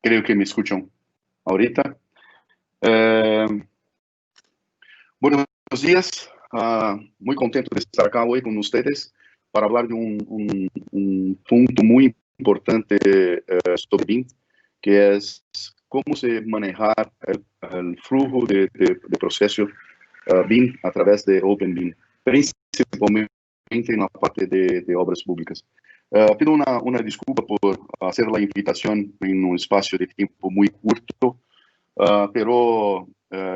Creo que me escuchan ahorita. Eh, Buenos días. Muy contento de estar acá hoy con ustedes para hablar de un punto muy importante sobre BIM, que es cómo se manejar el flujo de proceso BIM a través de OpenBIM, principalmente en la parte de obras públicas. Pido una disculpa por hacer la invitación en un espacio de tiempo muy corto, pero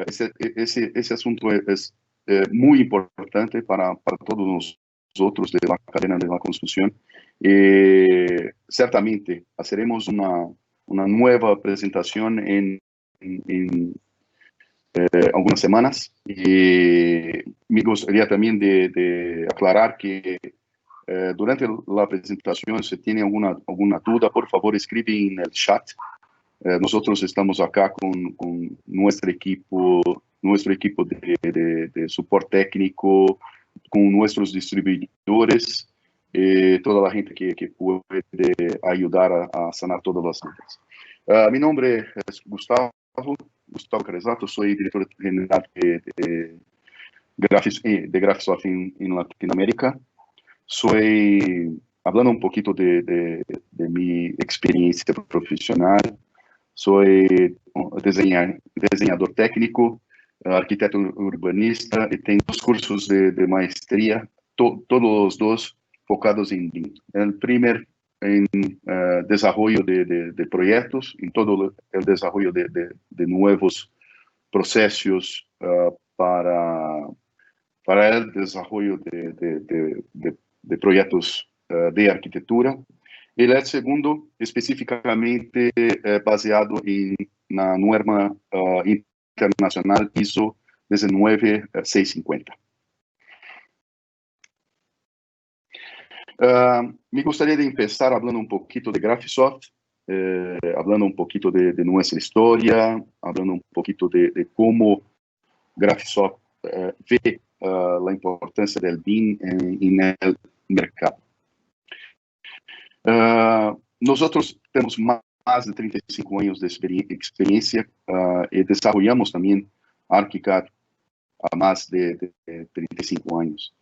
ese asunto es muy importante para todos nosotros de la cadena de la construcción. Ciertamente haremos una nueva presentación en algunas semanas. Me gustaría también de aclarar que durante la presentación, si tiene alguna duda, por favor escribe en el chat. Nosotros estamos acá con nuestro equipo de soporte técnico, con nuestros distribuidores, toda la gente que puede ayudar a sanar todas las dudas. Mi nombre es Gustavo Carezato, soy director general de Graphisoft en Latinoamérica. Hablando un poquito de mi experiencia profesional, soy diseñador técnico, arquitecto urbanista y tengo 2 cursos de maestría, todos los 2 focados en BIM. El primer en desarrollo de proyectos, en todo el desarrollo de nuevos procesos para el desarrollo de proyectos de arquitectura. Y el segundo, específicamente baseado en la norma internacional ISO 19650. Me gustaría de empezar hablando un poquito de Graphisoft, hablando un poquito de nuestra historia, hablando un poquito de cómo Graphisoft ve la importancia del BIM en el mercado. Nosotros tenemos más de 35 años de experiencia y desarrollamos también ArchiCAD a más de 35 años.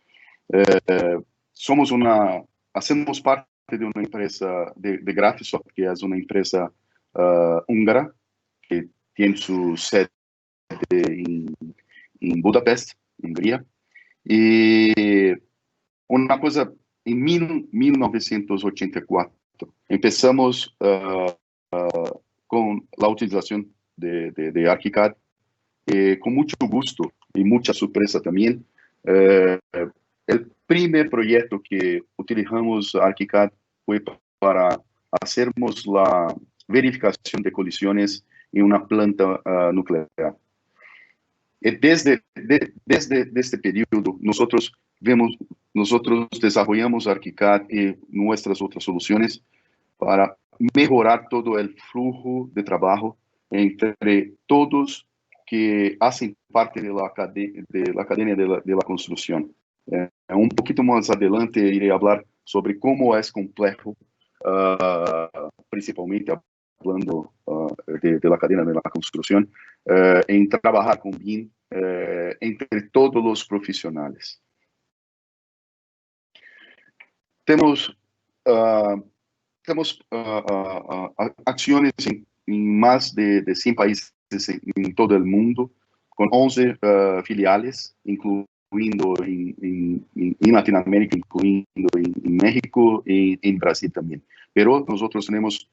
Hacemos parte de una empresa de Graphisoft, que es una empresa húngara, que tiene su sede en Budapest, Hungría. Y una cosa, en 1984 empezamos con la utilización de ArchiCAD, con mucho gusto y mucha sorpresa también. El primer proyecto que utilizamos ArchiCAD fue para hacermos la verificación de colisiones en una planta nuclear. Desde este periodo, nosotros desarrollamos ArchiCAD y nuestras otras soluciones para mejorar todo el flujo de trabajo entre todos que hacen parte de la cadena de la construcción. Un poquito más adelante iré a hablar sobre cómo es complejo, principalmente hablando de la cadena de la construcción, en trabajar con BIM entre todos los profesionales. Tenemos acciones en más de 100 países en todo el mundo, con 11 filiales, incluyendo en Latinoamérica, incluyendo en México y en Brasil también. Pero nosotros tenemos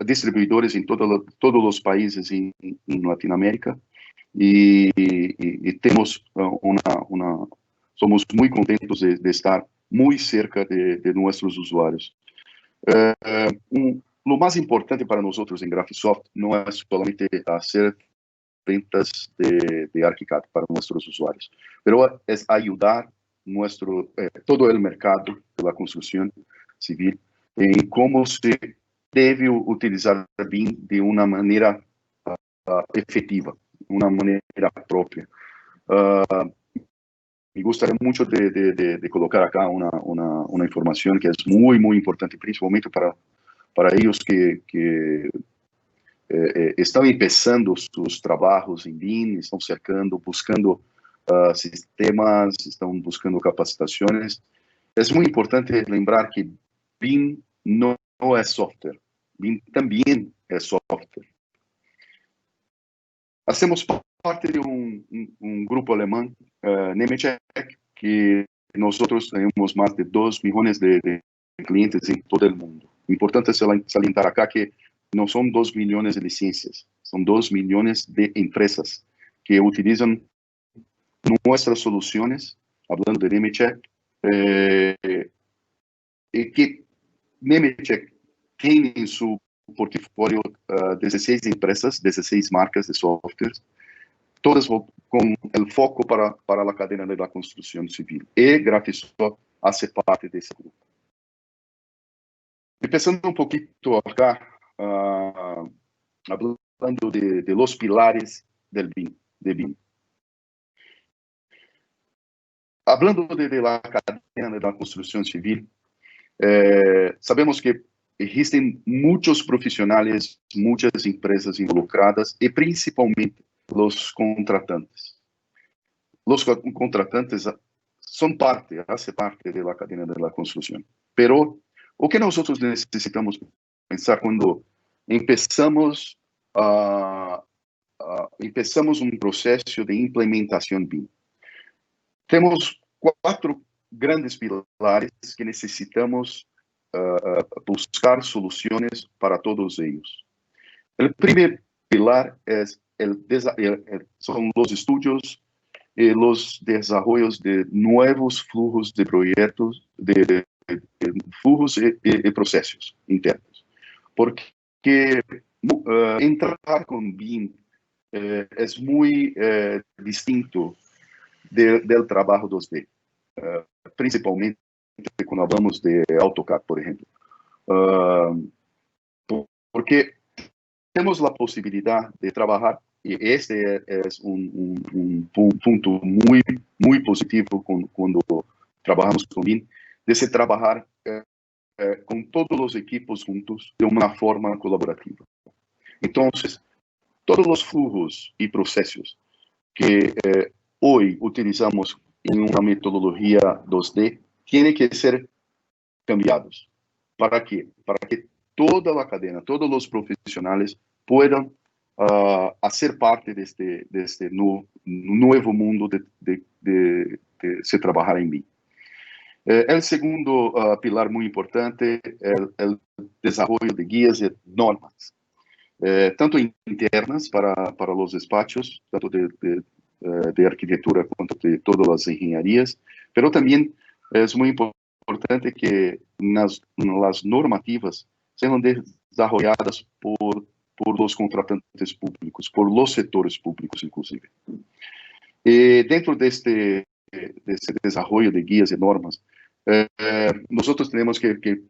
distribuidores en todos los países en Latinoamérica y tenemos somos muy contentos de estar muy cerca de nuestros usuarios. Lo más importante para nosotros en Graphisoft no es solamente hacer ventas de ArchiCAD para nuestros usuarios, pero es ayudar todo el mercado de la construcción civil en cómo se debe utilizar BIM de una manera efectiva, una manera propia. Me gustaría mucho de colocar acá una información que es muy, muy importante, principalmente para ellos que estão empezando sus trabajos en BIM, están buscando sistemas, están buscando capacitaciones. Es muy importante lembrar que BIM no es software, BIM también es software. Hacemos parte de un grupo alemán, Nemetschek, que nosotros tenemos más de 2 millones de clientes en todo el mundo. Importante salientar acá que no son 2 millones de licencias, son 2 millones de empresas que utilizan nuestras soluciones, hablando de Nemetschek, y que Nemetschek tiene en su portafolio 16 empresas, 16 marcas de softwares, todas con el foco para la cadena de la construcción civil. Y Graphisoft hace parte de ese grupo. Empezando un poquito acá, hablando de los pilares del BIM, de BIM. Hablando de la cadena de la construcción civil, sabemos que existen muchos profesionales, muchas empresas involucradas y principalmente los contratantes. Los contratantes hace parte de la cadena de la construcción. Pero, o que nosotros necesitamos pensar cuando empezamos un proceso de implementación BIM? Tenemos 4 grandes pilares que necesitamos buscar soluciones para todos ellos. El primer pilar es son los estudios y los desarrollos de nuevos flujos de proyectos, de flujos y procesos internos. Porque entrar con BIM es muy distinto del trabajo 2D, principalmente cuando hablamos de AutoCAD, por ejemplo. Porque tenemos la posibilidad de trabajar, y este es un punto muy positivo cuando trabajamos con BIM, de trabajar con todos los equipos juntos de una forma colaborativa. Entonces, todos los flujos y procesos que hoy utilizamos en una metodología 2D tienen que ser cambiados. ¿Para qué? Para que toda la cadena, todos los profesionales puedan hacer parte de este nuevo mundo de se trabajar en BIM. El segundo pilar muy importante es el desarrollo de guías y normas, tanto internas para los despachos, tanto de arquitectura cuanto de todas las ingenierías, pero también es muy importante que las normativas sean desarrolladas por los contratantes públicos, por los sectores públicos inclusive. Dentro de este desarrollo de guías y normas, nosotros tenemos que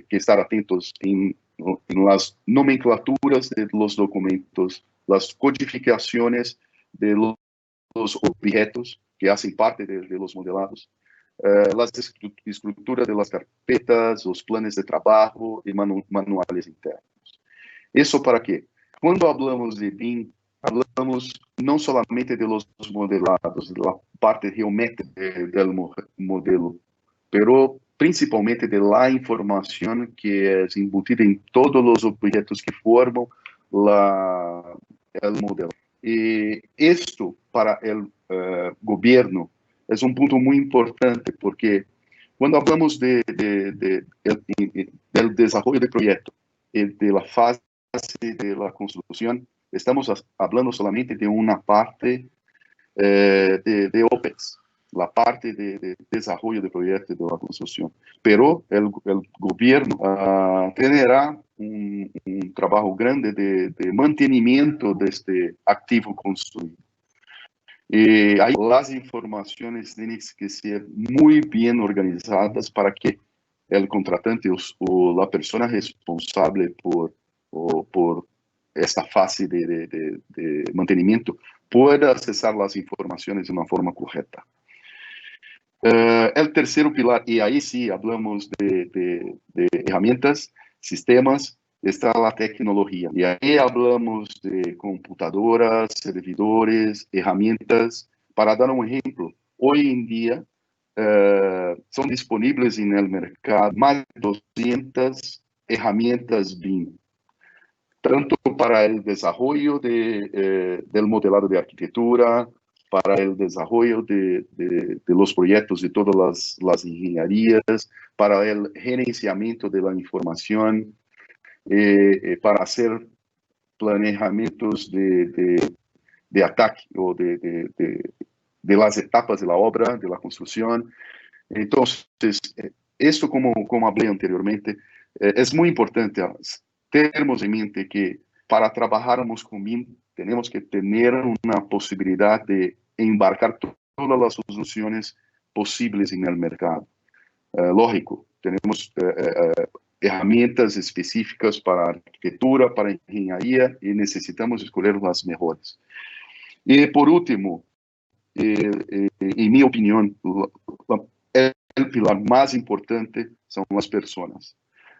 estar atentos en las nomenclaturas de los documentos, las codificaciones de los objetos que hacen parte de los modelados, las estructuras de las carpetas, los planes de trabajo y manuales internos. ¿Eso para qué? Cuando hablamos de BIM, hablamos no solamente de los modelados, de la parte geométrica del modelo, pero principalmente de la información que es embutida en todos los objetos que forman el modelo. Y esto para el gobierno es un punto muy importante porque cuando hablamos del desarrollo del proyecto y de la fase de la construcción, estamos hablando solamente de una parte de OPEX, la parte de desarrollo de proyectos de la construcción. Pero el gobierno tendrá un trabajo grande de mantenimiento de este activo construido. Ahí las informaciones tienen que ser muy bien organizadas para que el contratante o la persona responsable por esta fase de mantenimiento pueda accesar las informaciones de una forma correcta. El tercer pilar, y ahí sí hablamos de herramientas, sistemas está la tecnología. Y ahí hablamos de computadoras, servidores, herramientas. Para dar un ejemplo, hoy en día son disponibles en el mercado más de 200 herramientas BIM, tanto para el desarrollo del modelado de arquitectura, para el desarrollo de los proyectos de todas las ingenierías, para el gerenciamiento de la información, para hacer planeamientos de ataque o de las etapas de la obra, de la construcción. Entonces, esto como hablé anteriormente, es muy importante termos en mente que para trabajarmos con BIM tenemos que tener una posibilidad de embarcar todas las soluciones posibles en el mercado. Lógico, tenemos herramientas específicas para arquitectura, para ingeniería, y necesitamos escoger las mejores. Y por último, en mi opinión, el pilar más importante son las personas.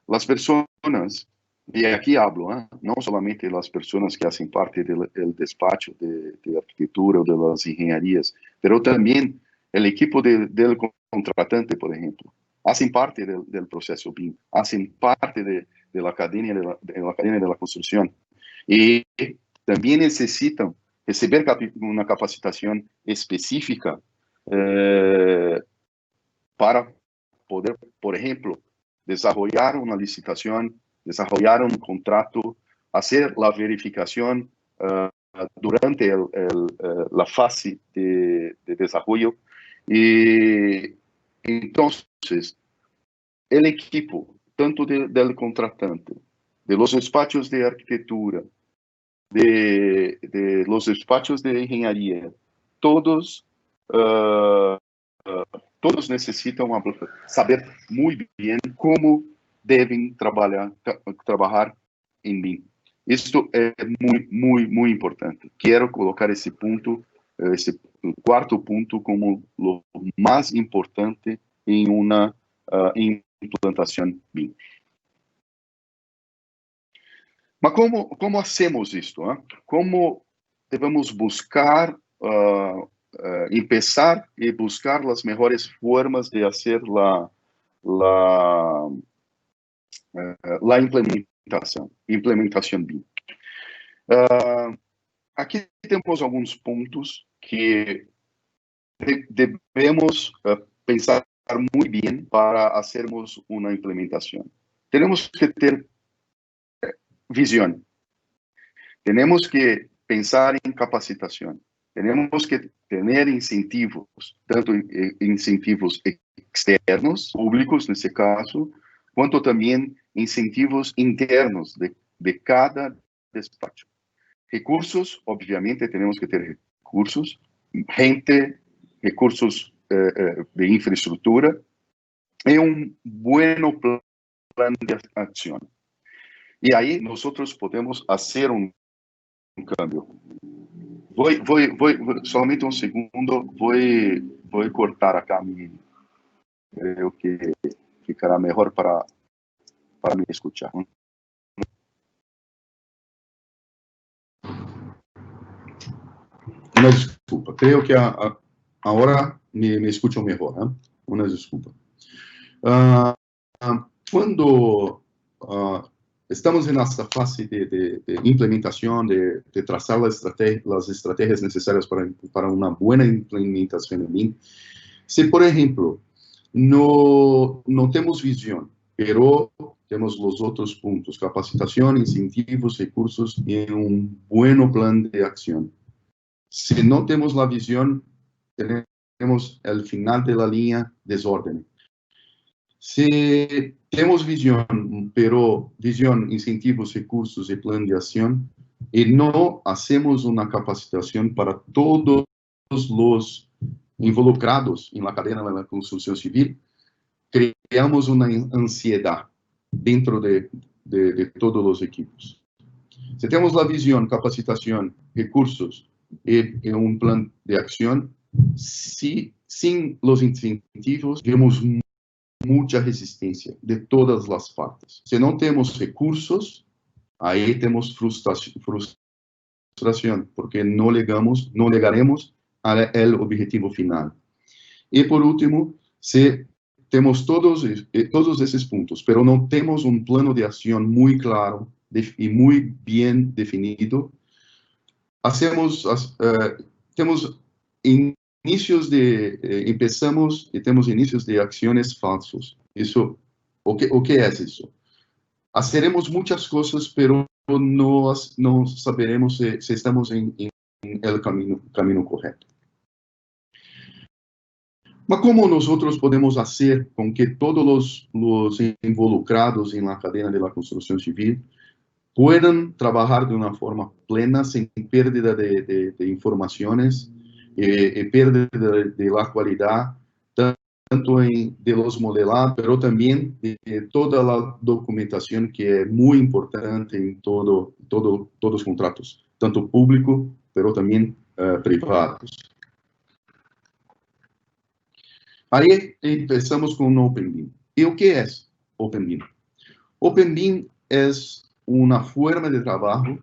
Las personas, y aquí hablo, no solamente las personas que hacen parte del despacho de arquitectura o de las ingenierías, pero también el equipo del contratante, por ejemplo, hacen parte del proceso BIM, hacen parte de la cadena de la construcción, y también necesitan receber una capacitación específica para poder, por ejemplo, desarrollar una licitación, desarrollar un contrato, hacer la verificación durante la fase de desarrollo. Y entonces, el equipo, tanto del contratante, de los despachos de arquitectura, de los despachos de ingeniería, todos todos necessitam saber muito bem como devem trabalhar em BIM. Isto é muito importante. Quero colocar esse ponto, esse quarto ponto, como o mais importante em uma implantação BIM. Mas como hacemos isto? Como devemos buscar empezar y buscar las mejores formas de hacer la implementación BIM. Aquí tenemos algunos puntos que debemos pensar muy bien para hacermos una implementación. Tenemos que tener visión. Tenemos que pensar en capacitación. Tenemos que tener incentivos, tanto incentivos externos, públicos nesse caso, quanto também incentivos internos de cada despacho. Recursos, obviamente, temos que ter recursos, gente, recursos de infraestrutura, e buen plan de acción. E aí, nós podemos fazer cambio. Voy, solamente un segundo, voy cortar acá creo que ficará mejor para me escuchar. Una disculpa, creo que ahora me escucho mejor, ¿eh? Una disculpa. Cuando estamos en esta fase de implementación, de trazar las estrategias necesarias para una buena implementación en BIM. Si, por ejemplo, no tenemos visión, pero tenemos los otros puntos, capacitación, incentivos, recursos y un buen plan de acción. Si no tenemos la visión, tenemos el final de la línea desorden. Si tenemos visión, pero visión, incentivos, recursos y plan de acción, y no hacemos una capacitación para todos los involucrados en la cadena de la construcción civil, creamos una ansiedad dentro de todos los equipos. Si tenemos la visión, capacitación, recursos y un plan de acción, sin los incentivos, vemos mucha resistencia de todas las partes. Si no tenemos recursos, Ahí tenemos frustración, porque no llegaremos al objetivo final. Y por último, si tenemos todos esos puntos, pero no tenemos un plano de acción muy claro y muy bien definido, tenemos empezamos y tenemos inicios de acciones falsos. Eso, ¿o qué es eso? Haceremos muchas cosas, pero no saberemos si estamos en el camino correcto. Mas como nosotros podemos hacer con que todos los involucrados en la cadena de la construcción civil puedan trabajar de una forma plena, sin pérdida de informaciones, pérdida de la calidad, tanto de los modelados, pero también de toda la documentación que es muy importante en todos los contratos, tanto público, pero también privados. Aí empezamos com o OpenBIM. E o que é OpenBIM? OpenBIM é uma forma de trabalho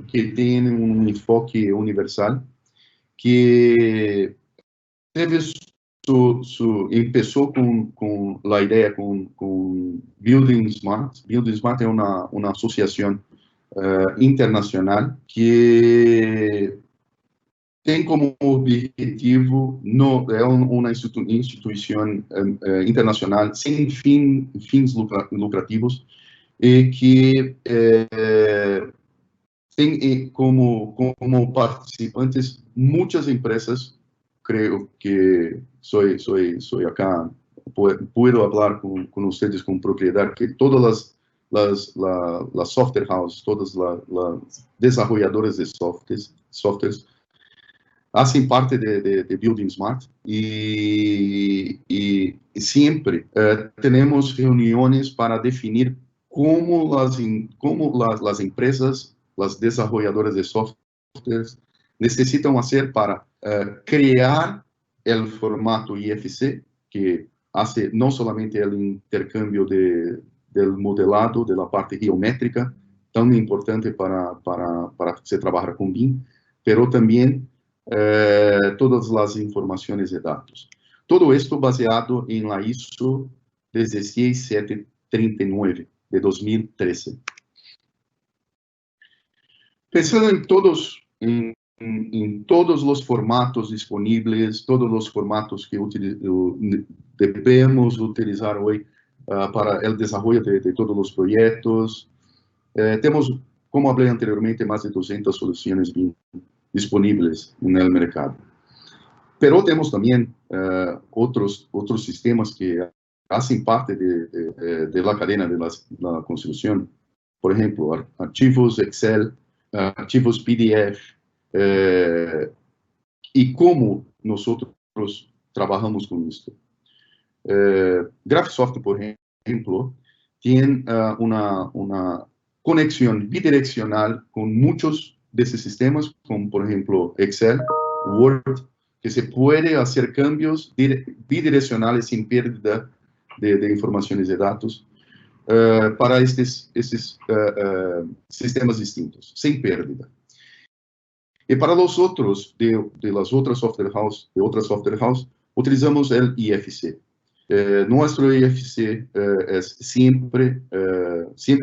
que tem um enfoque universal, que teve começou com a ideia com Building Smart. Building Smart é uma associação internacional que tem como objetivo, é uma instituição internacional sem fins lucrativos, que tem como participantes muitas empresas. Creio que sou acá, puedo falar com vocês com propriedade, que todas as software houses, todas as desenvolvedoras de softwares hacen parte de Building Smart y siempre tenemos reuniones para definir cómo las empresas, las desarrolladoras de softwares necesitan hacer para crear el formato IFC, que hace no solamente el intercambio del modelado, de la parte geométrica, tan importante para se trabajar con BIM, pero también todas las informaciones de datos. Todo esto baseado en la ISO 16739 de 2013. Pensando en todos los formatos disponibles, todos los formatos que debemos utilizar hoy para el desarrollo de todos los proyectos, tenemos, como hablé anteriormente, más de 200 soluciones BIM disponibles en el mercado. Pero tenemos también otros sistemas que hacen parte de la cadena de la construcción. Por ejemplo, archivos Excel, archivos PDF, y cómo nosotros trabajamos con esto. Graphisoft, por ejemplo, tiene una conexión bidireccional con muchos de esos sistemas, como por ejemplo Excel, Word, que se puede hacer cambios bidireccionales sin pérdida de informaciones de datos para estos sistemas distintos, sin pérdida. Y para los otros, de las otras software house, utilizamos el IFC. Nuestro IFC es siempre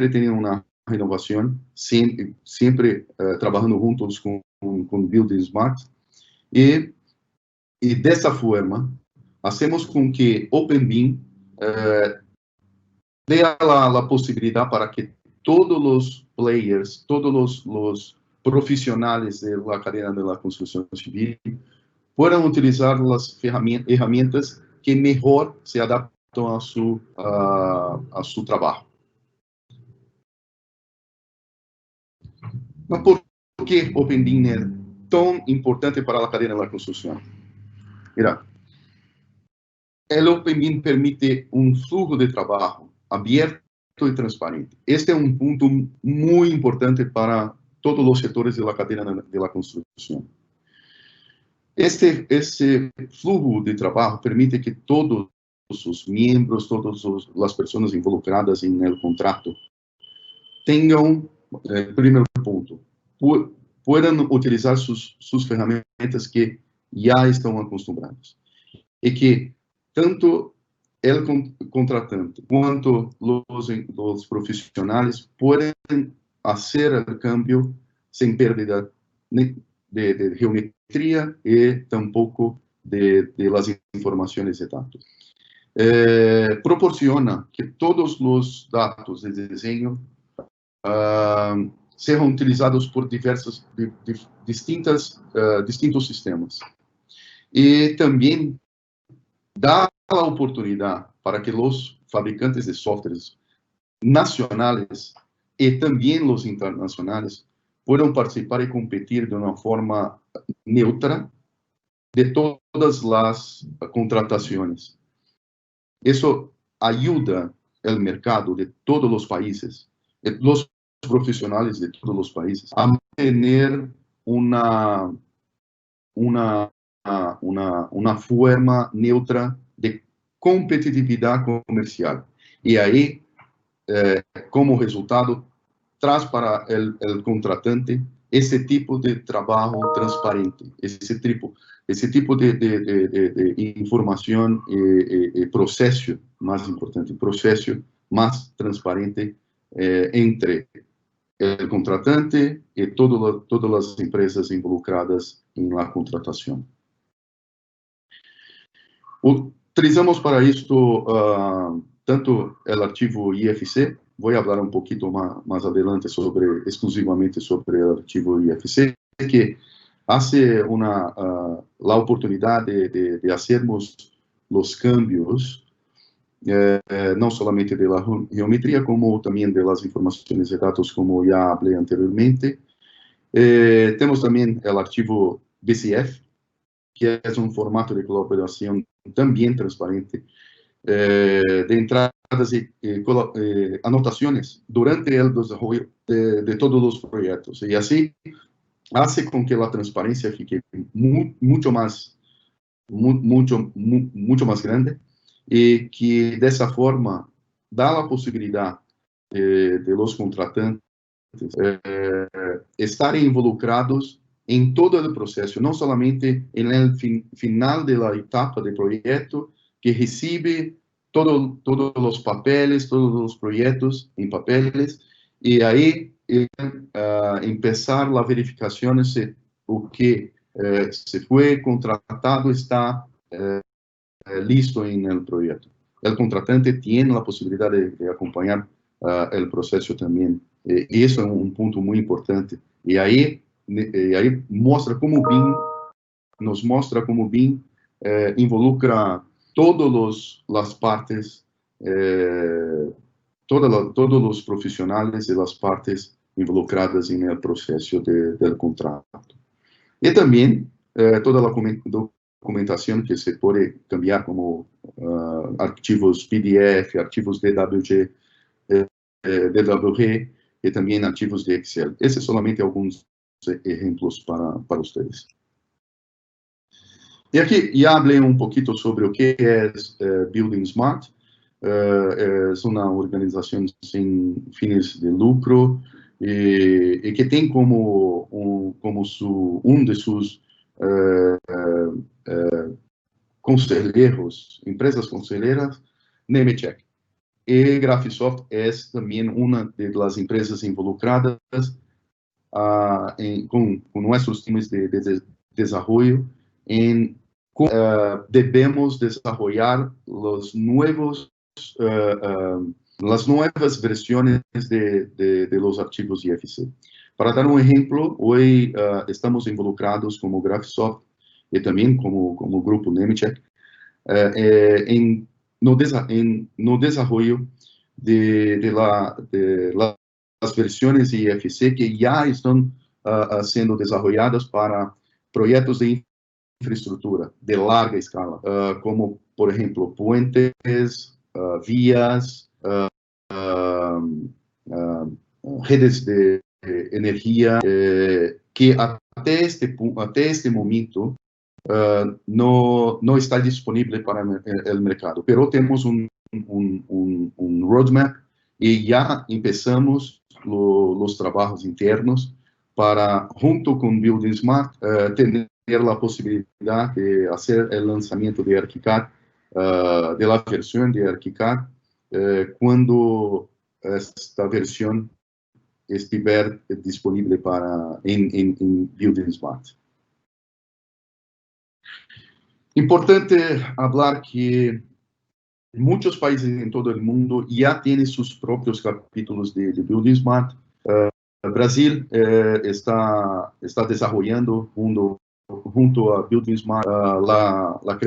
tiene una renovación, siempre trabajando juntos con Building Smart, y de esta forma hacemos con que OpenBIM dé la posibilidad para que todos los players, todos los profesionales de la cadena de la construcción civil puedan utilizar las herramientas que mejor se adaptan a su trabajo. Mas por que OpenBIM é tão importante para a cadena da construção? Mira, o OpenBIM permite um flujo de trabalho aberto e transparente. Este é um ponto muito importante para todos os setores da cadena da construção. Esse flujo de trabalho permite que todos os membros, todas as pessoas involucradas no contrato tenham primer punto, puedan utilizar sus ferramentas que ya están acostumbrados. Y que tanto el contratante cuanto los profesionales pueden hacer el cambio sin pérdida de geometría y tampoco de las informaciones de datos. Proporciona que todos los datos de diseño sean utilizados por distintos sistemas. Y también da la oportunidad para que los fabricantes de softwares nacionales y también los internacionales puedan participar y competir de una forma neutra de todas las contrataciones. Eso ayuda al mercado de todos los países, los profesionales de todos los países, a tener una forma neutra de competitividad comercial. Y ahí, como resultado, traz para el contratante ese tipo de trabajo transparente, ese tipo de información y proceso más importante, proceso más transparente entre el contratante y todas las empresas involucradas en la contratación. Utilizamos para esto tanto el archivo IFC, voy a hablar un poquito más adelante exclusivamente sobre el archivo IFC, que hace la oportunidad de hacernos los cambios no solamente de la geometría, como también de las informaciones de datos, como ya hablé anteriormente. Tenemos también el archivo BCF, que es un formato de colaboración también transparente, de entradas y anotaciones durante el desarrollo de todos los proyectos. Y así hace con que la transparencia fique mucho más grande, y que de esa forma da la posibilidad de los contratantes estar involucrados en todo el proceso, no solamente en el final de la etapa del proyecto, que recibe todos los papeles, todos los proyectos en papeles, y ahí empezar la verificación si o que se fue contratado está listo en el proyecto. El contratante tiene la posibilidad de acompañar el proceso también. Y eso es un punto muy importante. Y ahí muestra cómo BIM involucra todas las partes, todos los profesionales y las partes involucradas en el proceso del contrato. Y también toda la documentación que se puede cambiar, como archivos PDF, archivos DWG, DWG y también archivos de Excel. Esos son solamente algunos ejemplos para ustedes. Y aquí ya hablé un poquito sobre lo que es Building Smart. Es una organización sin fines de lucro y que tiene como uno de sus consejeros, empresas consejeiras, Nemetschek. Y Graphisoft es también una de las empresas involucradas con nuestros temas de desarrollo en cómo debemos desarrollar las nuevas versiones de los archivos IFC. Para dar un ejemplo, hoy estamos involucrados como Graphisoft y también como grupo Nemetschek no desarrollo de las versiones IFC que ya están siendo desarrolladas para proyectos de infraestructura de larga escala, como por ejemplo puentes, vías, redes de energía, que hasta este momento no está disponible para el mercado, pero tenemos un roadmap y ya empezamos los trabajos internos para, junto con Building Smart, tener la posibilidad de hacer el lanzamiento de ArchiCAD, de la versión de ArchiCAD, cuando esta versión estiver disponible en Building Smart. Importante hablar que muchos países en todo el mundo ya tienen sus propios capítulos de Building Smart. Brasil está desarrollando junto a Building Smart la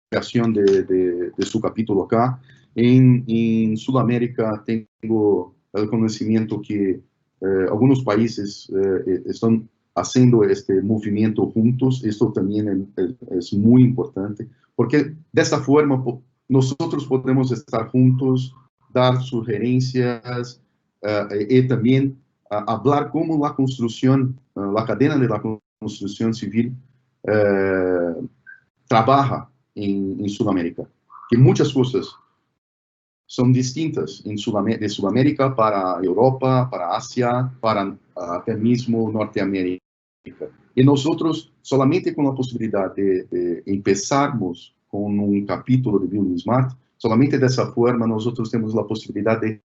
creación de su capítulo acá. En Sudamérica tengo el conocimiento que algunos países están haciendo este movimiento juntos. Esto también es muy importante, porque de esta forma nosotros podemos estar juntos, dar sugerencias y también hablar cómo la construcción, la cadena de la construcción civil trabaja en Sudamérica. Que muchas cosas son distintas de Sudamérica para Europa, para Asia, para até mismo Norteamérica. Y nosotros, solamente con la posibilidad de empezarmos con un capítulo de Building Smart, solamente de esa forma nosotros tenemos la posibilidad de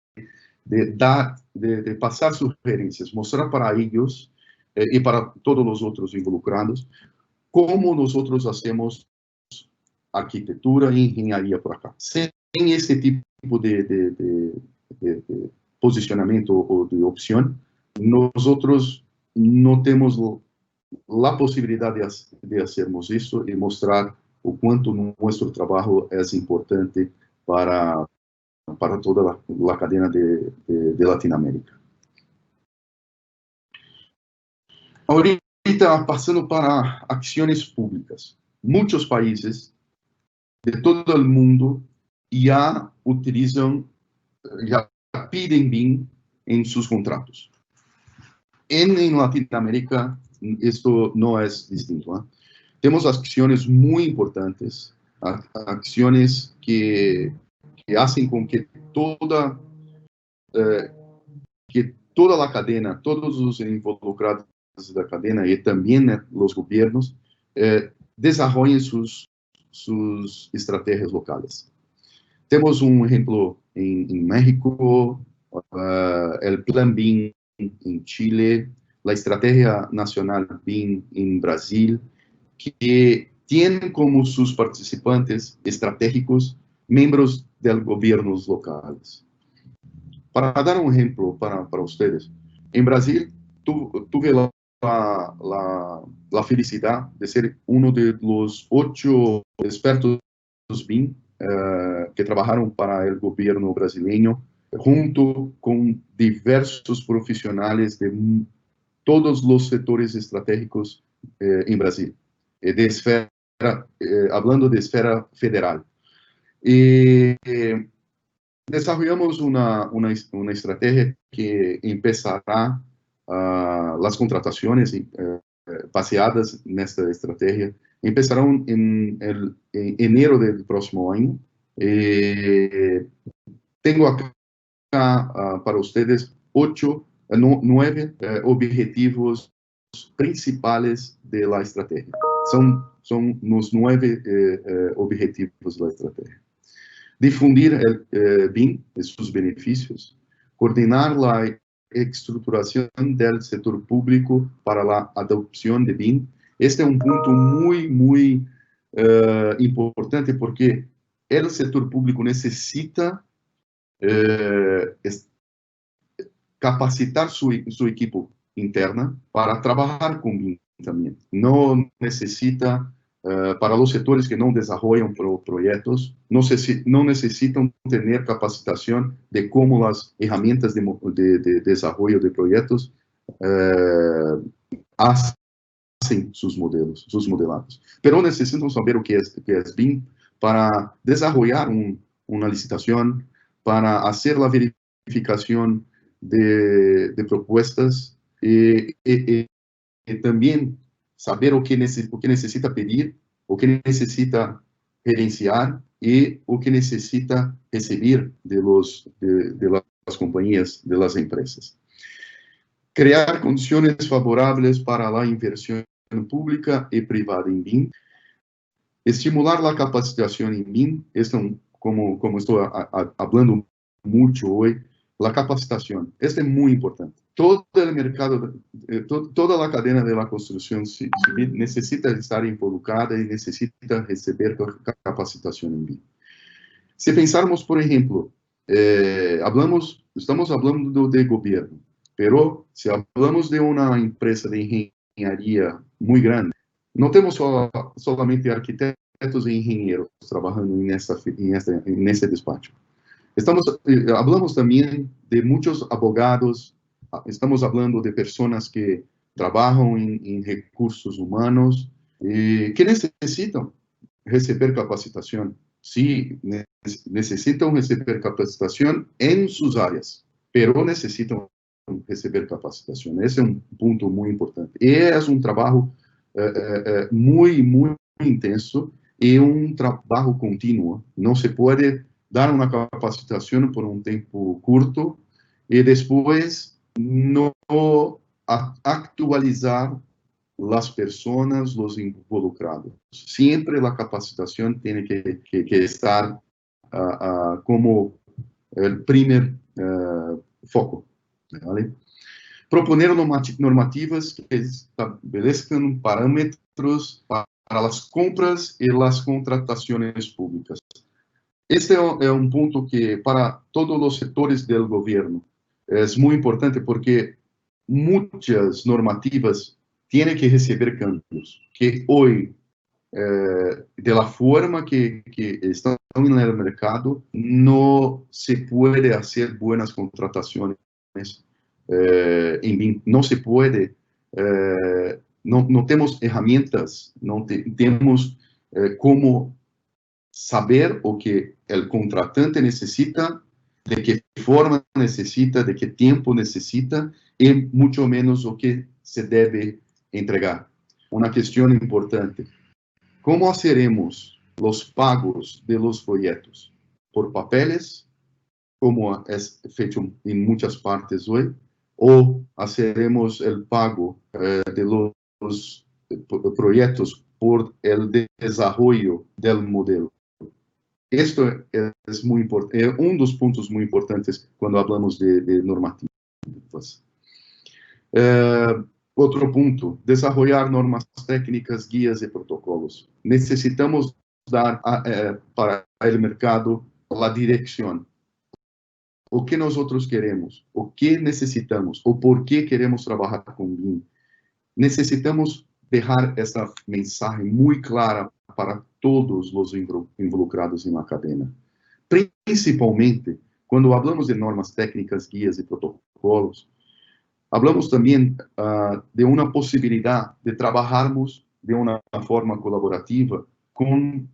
pasar sugerencias, mostrar para ellos y para todos los otros involucrados cómo nosotros hacemos arquitectura e ingeniería por acá. Sin este tipo de posicionamiento o de opción, nosotros no tenemos la posibilidad de hacermos eso y mostrar o cuánto nuestro trabajo es importante para toda la cadena de Latinoamérica. Ahorita, pasando para acciones públicas. Muchos países de todo el mundo ya utilizan, ya piden BIM en sus contratos. En Latinoamérica esto no es distinto, ¿eh? Tenemos acciones muy importantes, acciones que hacen con que toda la cadena, todos los involucrados de la cadena y también los gobiernos desarrollen sus estrategias locales. Tenemos un ejemplo en México, el Plan BIM en Chile, la Estrategia Nacional BIM en Brasil, que tienen como sus participantes estratégicos miembros de gobiernos locales. Para dar un ejemplo para ustedes, en Brasil tuve la felicidad de ser uno de los 8 expertos BIM que trabajaron para el gobierno brasileño, junto con diversos profesionales de todos los sectores estratégicos en Brasil, hablando de esfera federal. Desarrollamos una estrategia que empezará las contrataciones baseadas en esta estrategia. Empezarán en enero del próximo año. Tengo acá para ustedes 9 objetivos principales de la estrategia. Son los 9 objetivos de la estrategia. Difundir el BIM y sus beneficios, coordinar la estructuración del sector público para la adopción de BIM. Este es un punto muy importante, porque el sector público necesita capacitar su equipo interna para trabajar con BIM también. No necesita, para los sectores que no desarrollan proyectos, no necesitan tener capacitación de cómo las herramientas de desarrollo de proyectos hacen sus modelos, sus modelados. Pero necesitan saber qué es BIM para desarrollar una licitación, para hacer la verificación de propuestas y también saber o que necesita pedir, o que necesita gerenciar y o que necesita recibir de las compañías, de las empresas. Crear condiciones favorables para la inversión pública y privada en BIM. Estimular la capacitación en BIM. Como estoy hablando mucho hoy, la capacitación. Esto es muy importante. Todo el mercado, toda la cadena de la construcción civil necesita estar involucrada y necesita recibir capacitación en BIM. Si pensarmos, por ejemplo, estamos hablando de gobierno, pero si hablamos de una empresa de ingeniería muy grande, no tenemos solamente arquitectos e ingenieros trabajando en este despacho. Hablamos también de muchos abogados, estamos hablando de personas que trabajan en recursos humanos, que necesitan recibir capacitación. Sí, necesitan recibir capacitación en sus áreas, pero necesitan recibir capacitación. Ese es un punto muy importante. Y es un trabajo muy, muy intenso y un trabajo continuo. No se puede dar una capacitación por un tiempo corto y después no actualizar las personas, los involucrados. Siempre la capacitación tiene que estar como el primer foco, ¿vale? Proponer normativas que establezcan parámetros para las compras y las contrataciones públicas. Este es un punto que para todos los sectores del gobierno es muy importante porque muchas normativas tienen que recibir cambios que hoy, de la forma que están en el mercado, no se puede hacer buenas contrataciones en BIM. No se puede, no tenemos herramientas, no tenemos cómo saber o que el contratante necesita, de qué forma necesita, de qué tiempo necesita, y mucho menos o que se debe entregar. Una cuestión importante. ¿Cómo haremos los pagos de los proyectos? ¿Por papeles, como es hecho en muchas partes hoy? ¿O haremos el pago de los proyectos por el desarrollo del modelo? Esto es muy importante, un dos puntos muy importantes cuando hablamos de normativas. Otro punto, desarrollar normas técnicas, guías y protocolos. Necesitamos dar para el mercado la dirección. O que nosotros queremos, o que necesitamos, o por qué queremos trabajar con BIM. Necesitamos dejar essa mensagem muito clara para todos os involucrados na cadena. Principalmente, quando falamos de normas técnicas, guias e protocolos, falamos também de uma possibilidade de trabalharmos de uma forma colaborativa com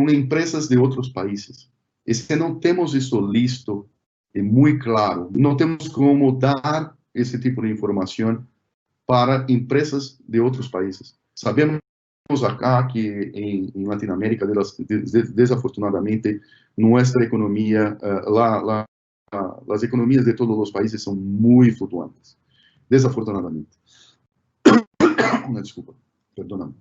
empresas de outros países. E se não temos isso listo e muito claro, não temos como dar esse tipo de informação para empresas de outros países. Sabemos acá que em Latinoamérica, desafortunadamente, nossa economia, as economias de todos os países são muito flutuantes. Desafortunadamente. Desculpa, perdóname.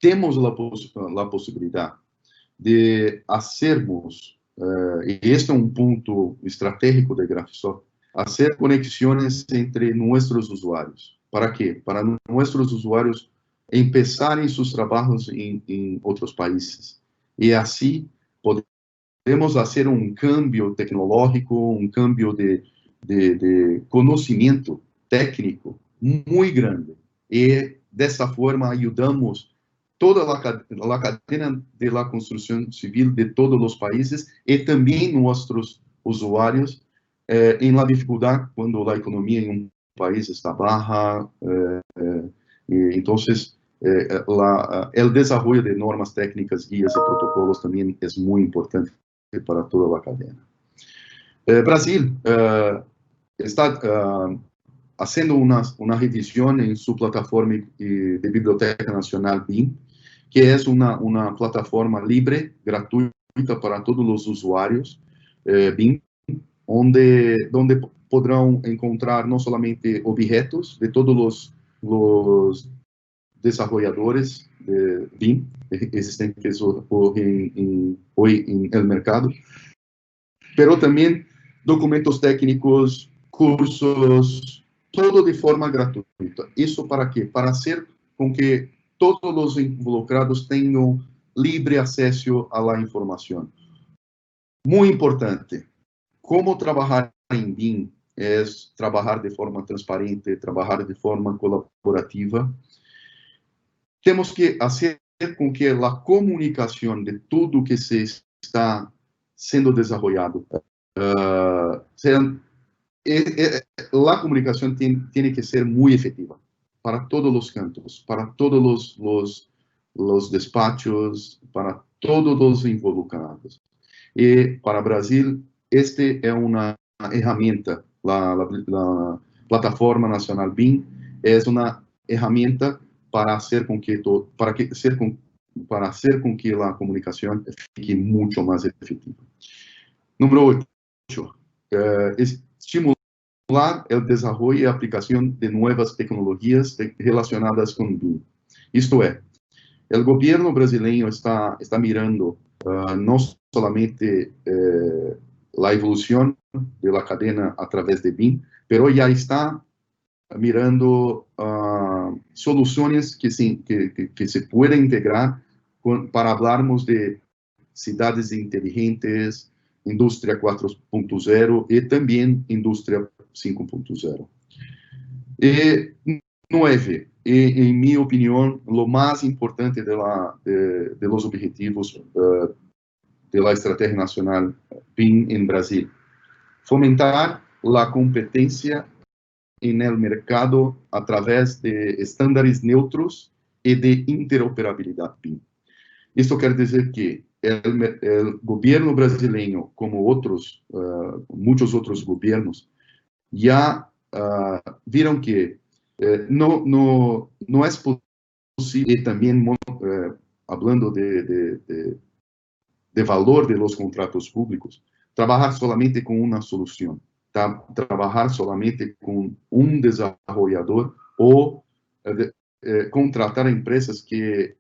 Temos a possibilidade de hacermos, e este é um ponto estratégico de Graphisoft, hacer conexiones entre nuestros usuarios. ¿Para qué? Para nuestros usuarios empezarem sus trabajos en otros países. Y así podemos hacer un cambio tecnológico, un cambio de conocimiento técnico muy grande. Y de esa forma ayudamos toda la cadena de la construcción civil de todos los países y también nuestros usuarios en la dificultad cuando la economía en un país está baja. Entonces, el desarrollo de normas técnicas, guías y protocolos también es muy importante para toda la cadena. Brasil está haciendo una revisión en su plataforma de Biblioteca Nacional BIM, que es una plataforma libre, gratuita para todos los usuarios BIM, donde podrão encontrar não somente objetos de todos os desenvolvedores de BIM existentes hoje em el mercado, pero também documentos técnicos, cursos, todo de forma gratuita. Isso para quê? Para hacer com que todos os involucrados tenham livre acesso à informação. Muito importante, como trabalhar em BIM é trabalhar de forma transparente, trabalhar de forma colaborativa. Temos que fazer com que a comunicação de tudo que se está sendo desenvolvido a comunicação tem que ser muito efetiva para todos os cantos, para todos os despachos, para todos os involucrados. E para o Brasil, este é uma ferramenta, a Plataforma Nacional BIM é uma ferramenta para hacer com que a comunicação fique muito mais efetiva. Número 8. Estimular o desenvolvimento e a aplicação de novas tecnologias relacionadas com BIM. Isto é, o governo brasileiro está mirando não somente a evolução da cadena através de BIM, mas já está mirando soluções que se podem integrar para falarmos de cidades inteligentes, indústria 4.0 e também indústria 5.0. E 9, em minha opinião, o mais importante de los objetivos da Estratégia Nacional BIM em Brasil, fomentar a competência no mercado através de estándares neutros e de interoperabilidade BIM. Isso quer dizer que o governo brasileiro, como muitos outros governos, já viram que não é possível, e também falando de valor de los contratos públicos, trabalhar solamente com uma solução, trabalhar solamente com um desenvolvedor ou contratar empresas que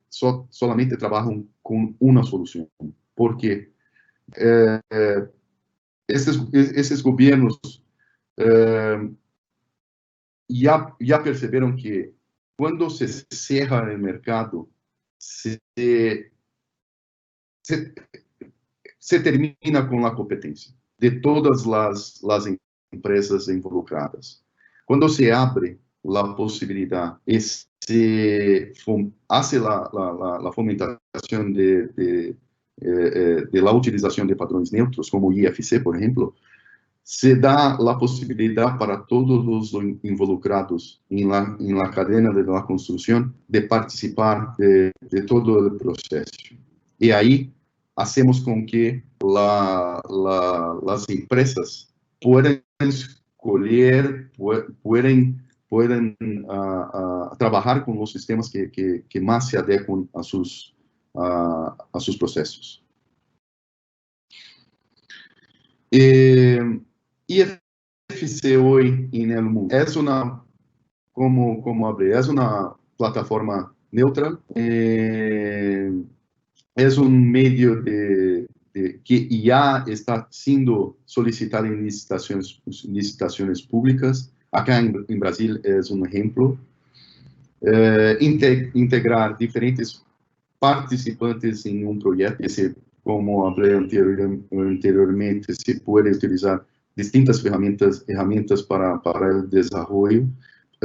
solamente trabalham com uma solução. Porque esses governos já perceberam que quando se cerra o mercado, se termina com a competência de todas as empresas involucradas. Quando se abre a possibilidade e se hace a fomentação de la utilização de padrões neutros, como o IFC, por exemplo, se dá a possibilidade para todos os involucrados em la cadena de la construção de participar de todo o processo. E aí, hacemos com que as empresas puedan escolher, puedan trabalhar com os sistemas que mais se adequam a seus processos. IFC hoje no mundo é como hablé, é uma plataforma neutral, é meio que já está sendo solicitado em licitações públicas. Acá em Brasil é exemplo. Integrar diferentes participantes em projeto, como falei anteriormente, se pode utilizar distintas ferramentas para o desenvolvimento,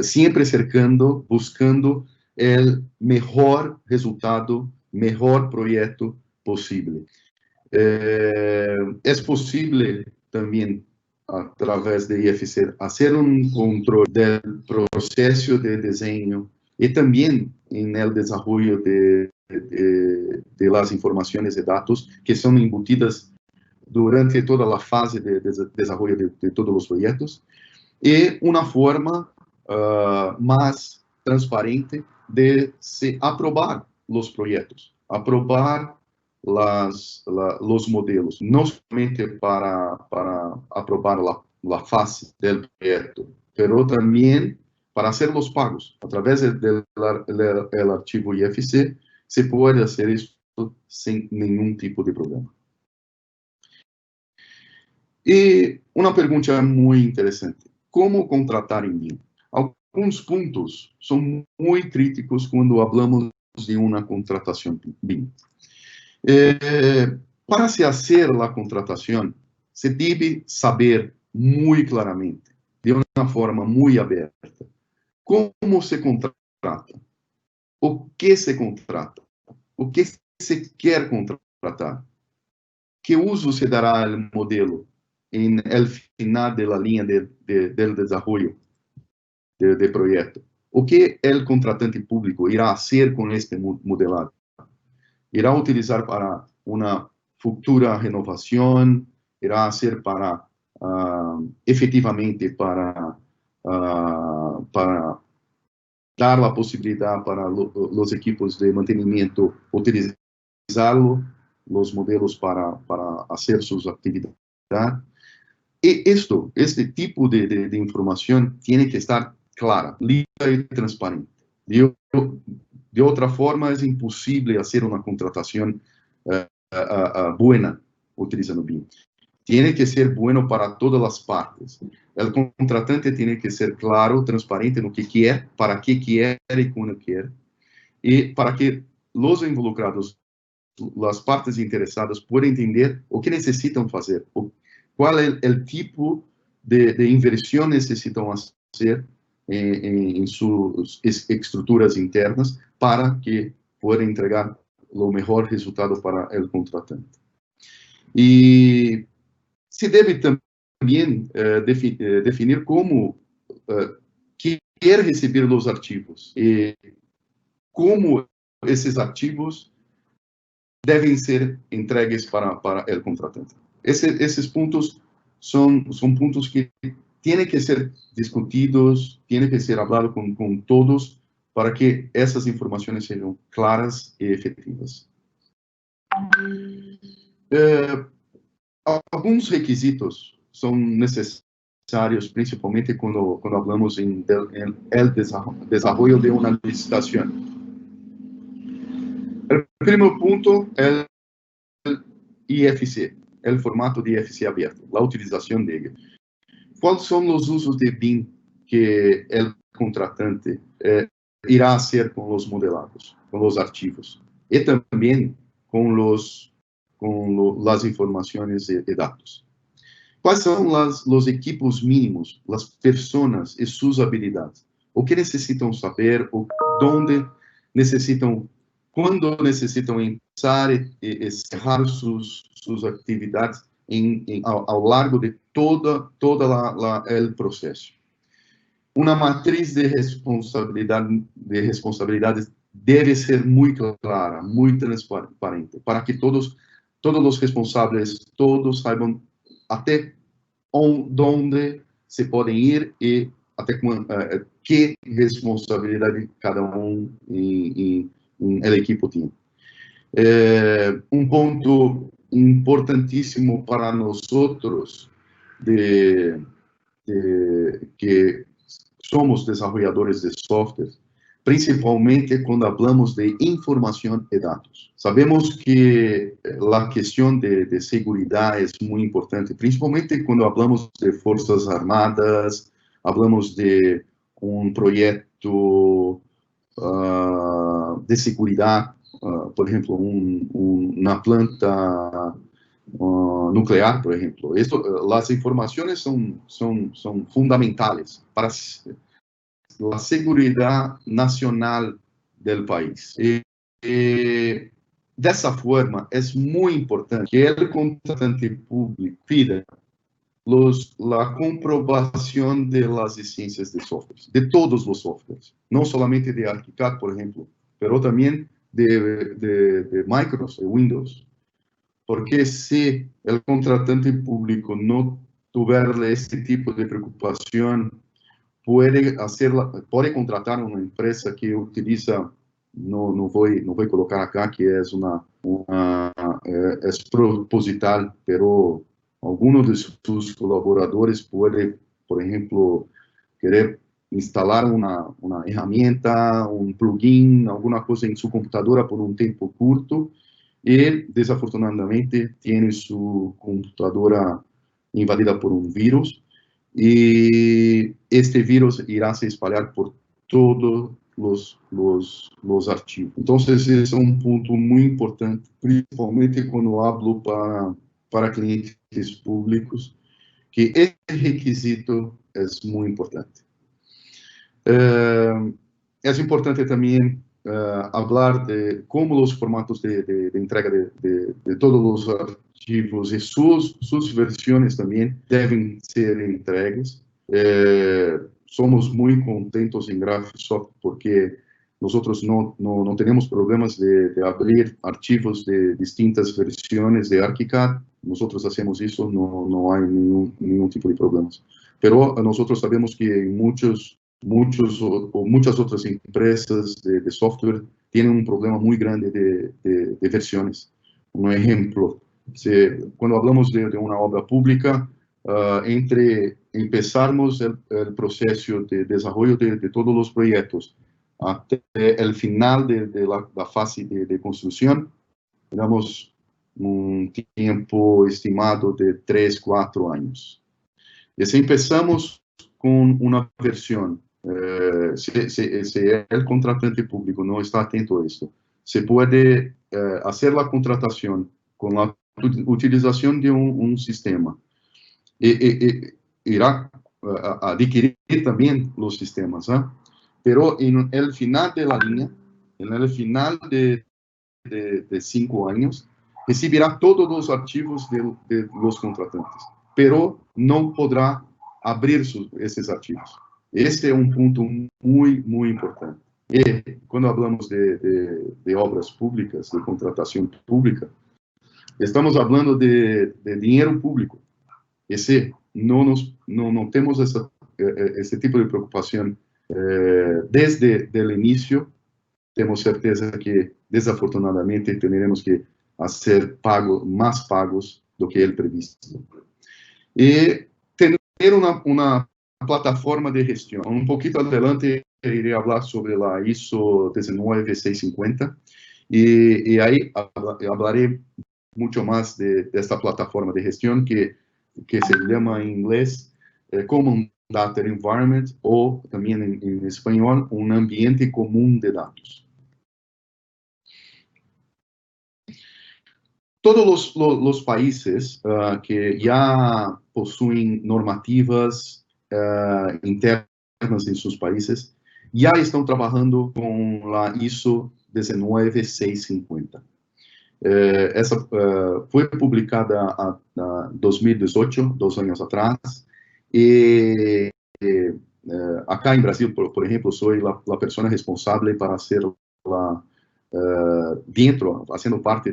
sempre buscando o melhor resultado, melhor projeto possível. É possível também, através de IFC, fazer controle do processo de desenho e também no desenvolvimento de las informações e dados que são embutidas durante toda a fase de desenvolvimento de todos os projetos, e uma forma mais transparente de se aprovar os projetos, aprovar los modelos, no solamente para aprobar la fase del proyecto, pero también para hacer los pagos. A través del archivo IFC se puede hacer esto sin ningún tipo de problema. E uma pergunta muito interessante: como contratar em BIM? Alguns pontos são muito críticos quando falamos de uma contratação BIM. Para se fazer a contratação, se deve saber muito claramente, de uma forma muito aberta, como se contrata, o que se contrata, o que se quer contratar, que uso se dará ao modelo en el final de la línea del desarrollo de proyecto. O que el contratante público irá hacer con este modelado? Irá utilizar para una futura renovación, irá hacer para, efectivamente, para dar la posibilidad para los equipos de mantenimiento utilizarlo, los modelos para hacer sus actividades. Este tipo de información tiene que estar clara, limpia y transparente. De otra forma, es imposible hacer una contratación buena utilizando BIM. Tiene que ser bueno para todas las partes. El contratante tiene que ser claro, transparente en lo que quiere, para qué quiere y cuándo quiere, y para que los involucrados, las partes interesadas, puedan entender o que necesitan hacer, qual é o tipo de inversión necessitam fazer em suas estruturas internas para que puedan entregar o melhor resultado para o contratante. E se deve também definir como quer receber os arquivos e como esses arquivos devem ser entregues para o contratante. Esses pontos são pontos que têm que ser discutidos, têm que ser hablado com todos para que essas informações sejam claras e efetivas. Alguns requisitos são necessários, principalmente quando falamos em el desarrollo de uma licitação. O primeiro ponto é o IFC. El formato de IFC abierto, la utilización de ello. ¿Cuáles son los usos de BIM que el contratante irá hacer con los modelados, con los archivos? Y también con las informaciones y datos. ¿Cuáles son los equipos mínimos, las personas y sus habilidades? ¿O qué necesitan saber? ¿O dónde necesitan, cuándo necesitan empezar y cerrar sus actividades ao largo de todo o processo. Uma matriz de responsabilidades deve ser muito clara, muito transparente, para que todos os responsáveis, todos saibam até onde se podem ir e até que responsabilidade cada em el equipo tem. Ponto importantíssimo para nós que somos desenvolvedores de software, principalmente quando falamos de informação e dados. Sabemos que a questão de segurança é muito importante, principalmente quando falamos de Forças Armadas, falamos de projeto de segurança, por exemplo, uma planta nuclear, por exemplo. As informações são fundamentais para a segurança nacional do país. E dessa forma, é muito importante que o contratante público pida a comprovação das licenças de software, de todos os softwares, não somente de ArchiCAD, por exemplo, mas também de Microsoft, Windows, porque se o contratante público não tiver este tipo de preocupação, pode contratar uma empresa que utiliza não vou colocar acá que é proposital, pero alguno de sus colaboradores puede, por ejemplo, querer instalar una herramienta, un plugin, alguna cosa en su computadora por un tiempo curto y desafortunadamente tiene su computadora invadida por un virus y este virus irá a se espalhar por todos los archivos. Entonces es un punto muy importante, principalmente cuando hablo para clientes públicos, que esse requisito é muito importante. É importante também falar de como os formatos de entrega de todos os arquivos e suas versões também devem ser entregues. Somos muito contentos em Graphisoft porque nós não temos problemas de abrir arquivos de distintas versões de ArchiCAD. Nós fazemos isso, não há nenhum tipo de problemas. Pero nós sabemos que muitas outras empresas de software têm um problema muito grande de versões. Um exemplo, quando falamos de uma obra pública, entre empezarmos o processo de desenvolvimento de todos os projetos até o final da fase de construção, temos um tempo estimado de 3, 4 anos. E se começamos com uma versão, se o contratante público não está atento a isso, se pode fazer a contratação com a utilização de um sistema e irá adquirir também os sistemas, pero en el final de la línea, en el final de 5 años, recibirá todos los archivos de los contratantes, pero no podrá abrir esos archivos. Este es un punto muy importante. Y cuando hablamos de obras públicas, de contratación pública, estamos hablando de dinero público. Y si no tenemos ese tipo de preocupación desde el inicio, tenemos certeza que desafortunadamente tendremos que hacer más pagos do que el previsto. Y tener una plataforma de gestión. Un poquito adelante iré a hablar sobre la ISO 19650 y ahí hablaré mucho más de esta plataforma de gestión que se llama en inglés Common Data Environment o también en español un ambiente común de datos. Todos los países que ya poseen normativas internas en sus países ya están trabajando con la ISO 19650. Essa foi publicada em 2018, 2 anos atrás, e acá em Brasil, por exemplo, sou a pessoa responsável para ser fazendo parte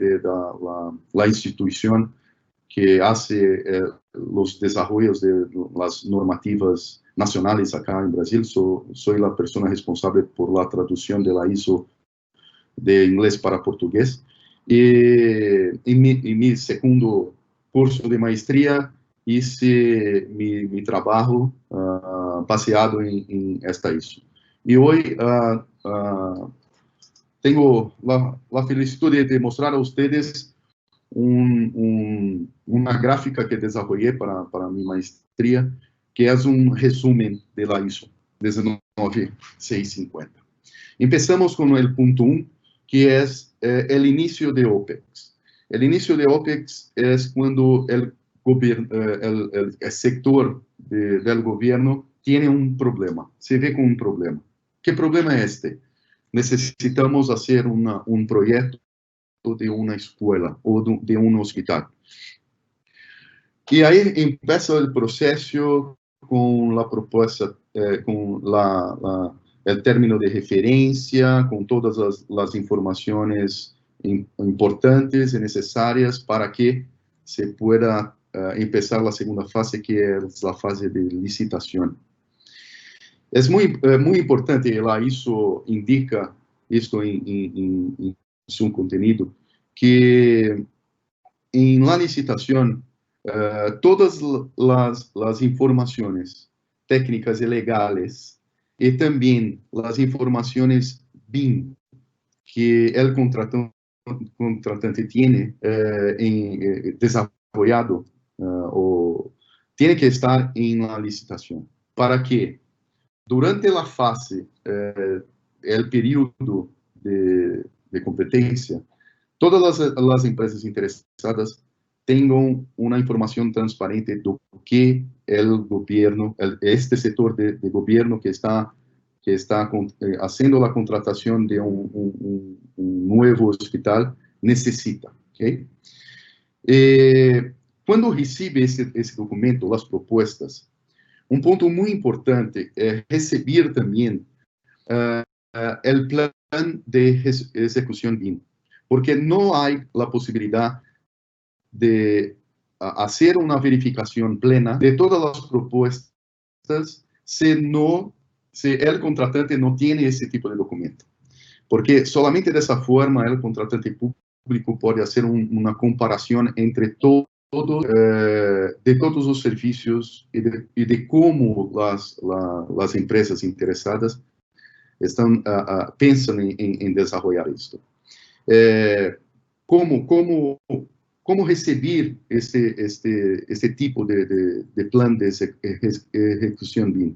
da instituição que hace os desenvolvimentos das normativas nacionais acá em Brasil. Sou a pessoa responsável por la tradução da ISO de inglês para português. E em meu segundo curso de maestria, hice mi trabalho baseado em esta ISO. E hoje tenho a felicidade de mostrar a vocês uma gráfica que desenvolvi para minha maestria, que é resumen da ISO 19650. Começamos com o ponto 1, que é o início de OPEX. O início de OPEX é quando o sector do governo tem problema, se vê com problema. Que problema é este? Necessitamos fazer projeto de uma escola ou de hospital. E aí começa o processo com a proposta, com o término de referência, com todas as informações importantes e necessárias para que se pueda começar a segunda fase, que é a fase de licitação. É muito importante, isso indica esto en su contenido, que en la licitación, todas las informaciones técnicas y legales y también las informaciones BIM que el contratante tiene desarrollado o tiene que estar en la licitación. ¿Para qué? Durante la fase, el periodo de competencia, todas las empresas interesadas tengan una información transparente de que el gobierno, este sector de gobierno que está haciendo la contratación de un nuevo hospital necesita. ¿Okay? Cuando recibe ese documento, las propuestas, un punto muy importante es recibir también el plan de ejecución BIM, porque no hay la posibilidad de hacer una verificación plena de todas las propuestas si el contratante no tiene ese tipo de documento. Porque solamente de esa forma el contratante público puede hacer una comparación entre todos los servicios y de cómo las empresas interesadas piensan en desarrollar esto. ¿Cómo recibir este tipo de plan de ejecución BIM?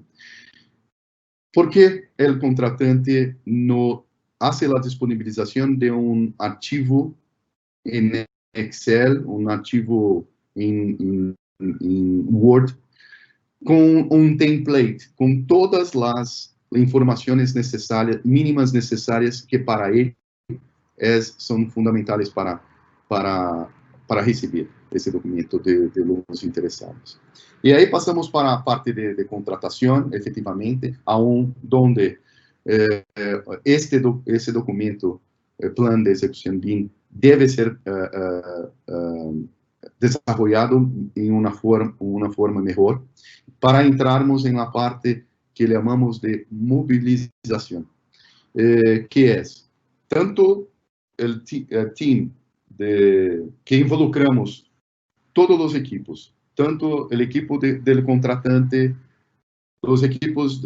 Porque el contratante no hace la disponibilización de un archivo en Excel, un archivo en Word, con un template, con todas las informaciones necesarias, mínimas necesarias que para él son fundamentales para recibir ese documento de los interesados. Y ahí pasamos para la parte de contratación, efectivamente, aún donde ese documento, plan de ejecución BIM, debe ser desarrollado en una forma mejor, para entrarmos en la parte que llamamos de movilización, que es tanto el team que involucramos todos los equipos, tanto el equipo del contratante, los equipos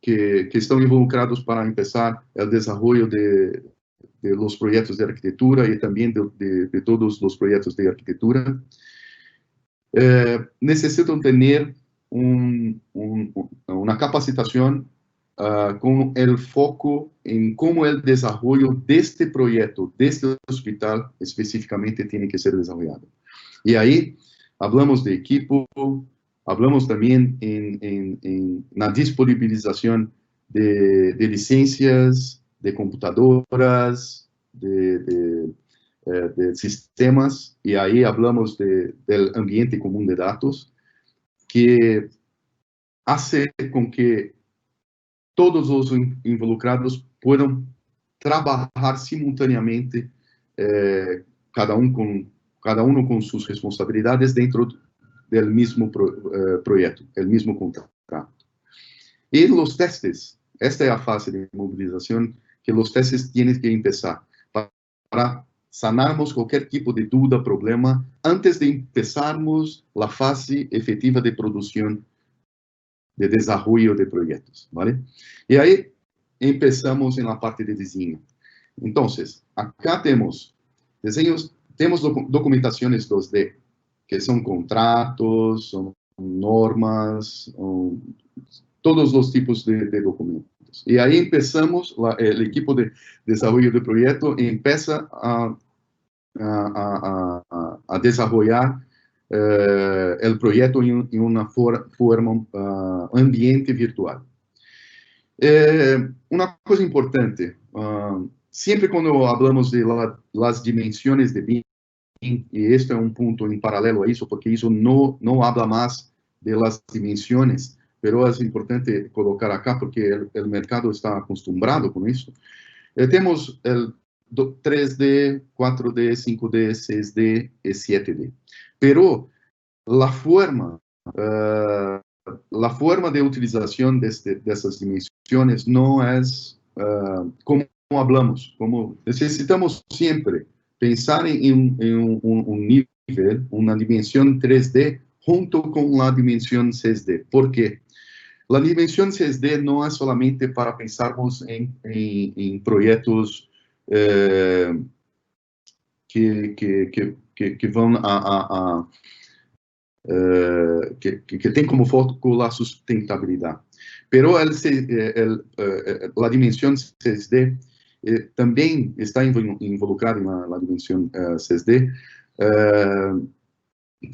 que están involucrados para empezar el desarrollo de los proyectos de arquitectura y también de todos los proyectos de arquitectura, necesitan tener una capacitación con el foco en cómo el desarrollo de este proyecto, de este hospital específicamente, tiene que ser desarrollado. Y ahí hablamos de equipo, hablamos también en la disponibilización de licencias, de computadoras, de sistemas, y ahí hablamos del ambiente común de datos, que hace con que todos los involucrados puedan trabajar simultáneamente, cada uno con sus responsabilidades dentro del mismo proyecto, el mismo contrato. Y los testes, esta es la fase de movilización, que los testes tienen que empezar para sanarmos cualquier tipo de duda, problema, antes de empezarmos la fase efectiva de producción, de desarrollo de proyectos, ¿vale? Y ahí empezamos en la parte de diseño. Entonces, acá tenemos diseños, tenemos documentaciones 2D, que son contratos, son normas, todos los tipos de documentos. Y ahí empezamos, el equipo de desarrollo de proyecto empieza a desarrollar el proyecto en una forma ambiente virtual. Una cosa importante, siempre cuando hablamos de las dimensiones de BIM, y esto es un punto en paralelo a eso, porque eso no habla más de las dimensiones, pero es importante colocar acá porque el mercado está acostumbrado con eso. Tenemos el 3D, 4D, 5D, 6D y 7D. Pero la forma la forma de utilización de esas dimensiones no es como hablamos, como necesitamos siempre pensar en un nivel, una dimensión 3D junto con la dimensión 6D. ¿Por qué? La dimensión 6D no es solamente para pensarmos en proyectos que van que tem como foco a sustentabilidade. Pero la dimensión 6D también está involucrada en la dimensión 6D.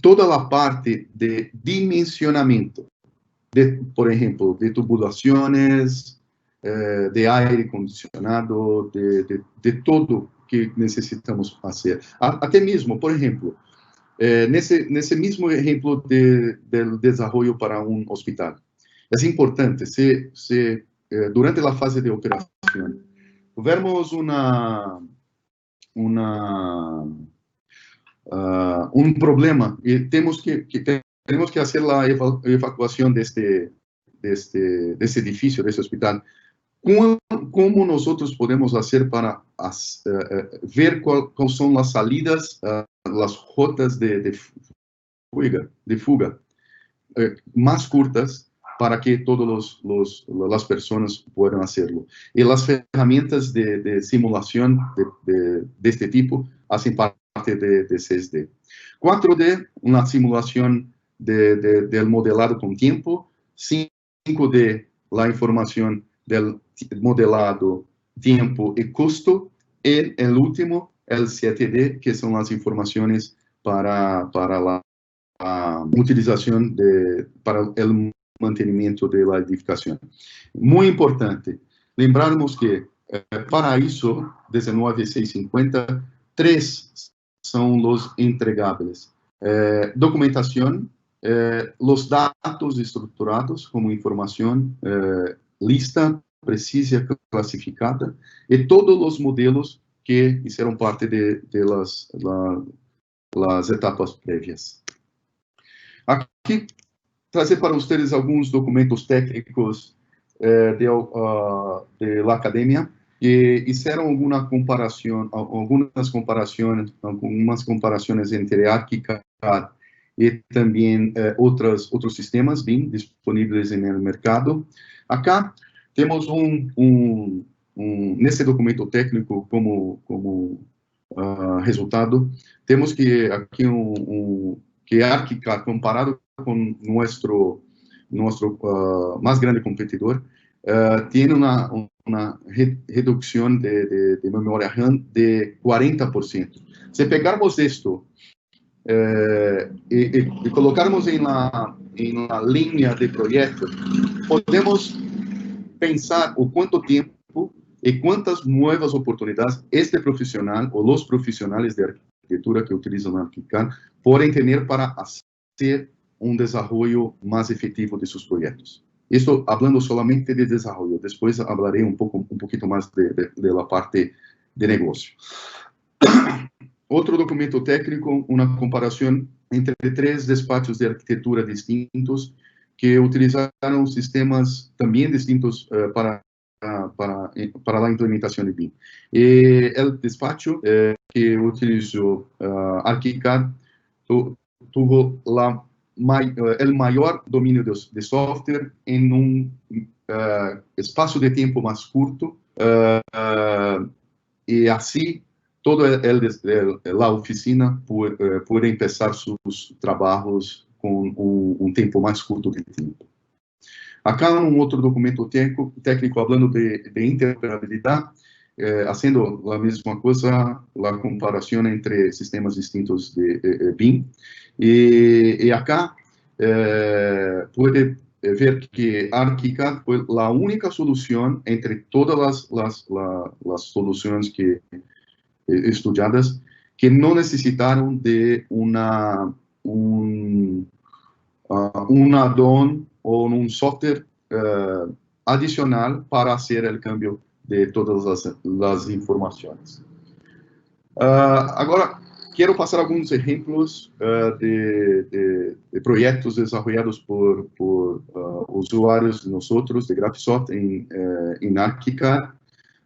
Toda la parte de dimensionamiento, por ejemplo, de tubulaciones, de aire acondicionado, de todo que necesitamos hacer. Até mesmo, por exemplo, nesse mesmo exemplo del desenvolvimento para um hospital, é importante, durante a fase de operação, tivermos um problema e temos que fazer a evacuação desse edifício, desse hospital. Como nós podemos fazer para ver quais são as salidas, as rotas de fuga mais curtas para que todas as pessoas possam fazê-lo. E as ferramentas de simulação deste tipo fazem parte de 6D. 4D, uma simulação del modelado com tempo. 5D, a informação del modelado, tiempo y costo. Y el último, el 7D, que son las informaciones para la utilización para el mantenimiento de la edificación. Muy importante, lembrarnos que para ISO 19650, 3 son los entregables. Documentación, los datos estruturados como información, lista precisa classificada e todos os modelos que fizeram parte de las etapas prévias. Aqui, trazer para vocês alguns documentos técnicos da academia que fizeram algumas comparações entre ArchiCAD e também outros sistemas BIM disponíveis no mercado. Acá temos nesse documento técnico como resultado, temos que aqui que ArchiCAD comparado com nosso mais grande competidor tem uma redução de memória RAM de 40%. Se pegarmos isto e colocarmos em la linha de projeto, podemos pensar o quanto tempo e quantas novas oportunidades este profissional ou os profissionais de arquitetura que utilizam ArchiCAD podem ter para fazer desenvolvimento mais efetivo de seus projetos. Estou falando solamente de desenvolvimento, depois falarei um pouquinho mais da parte de negócio. Outro documento técnico, uma comparação entre 3 despachos de arquitetura distintos que utilizaram sistemas também distintos para a implementação de BIM. E o despacho que utilizou ArchiCAD tuvo o maior domínio de software em espaço de tempo mais curto e assim toda a oficina pode começar seus trabalhos com tempo mais curto de tempo. Acá outro documento técnico falando de interoperabilidade, fazendo a mesma coisa, a comparação entre sistemas distintos de BIM. E acá pode ver que ArchiCAD foi a única solução entre todas as soluções que estudadas que não necessitaram de um add-on ou um software adicional para fazer o câmbio de todas as informações. Agora, quiero pasar algunos ejemplos de proyectos desarrollados por usuarios de nosotros, de Graphisoft, en ArchiCAD.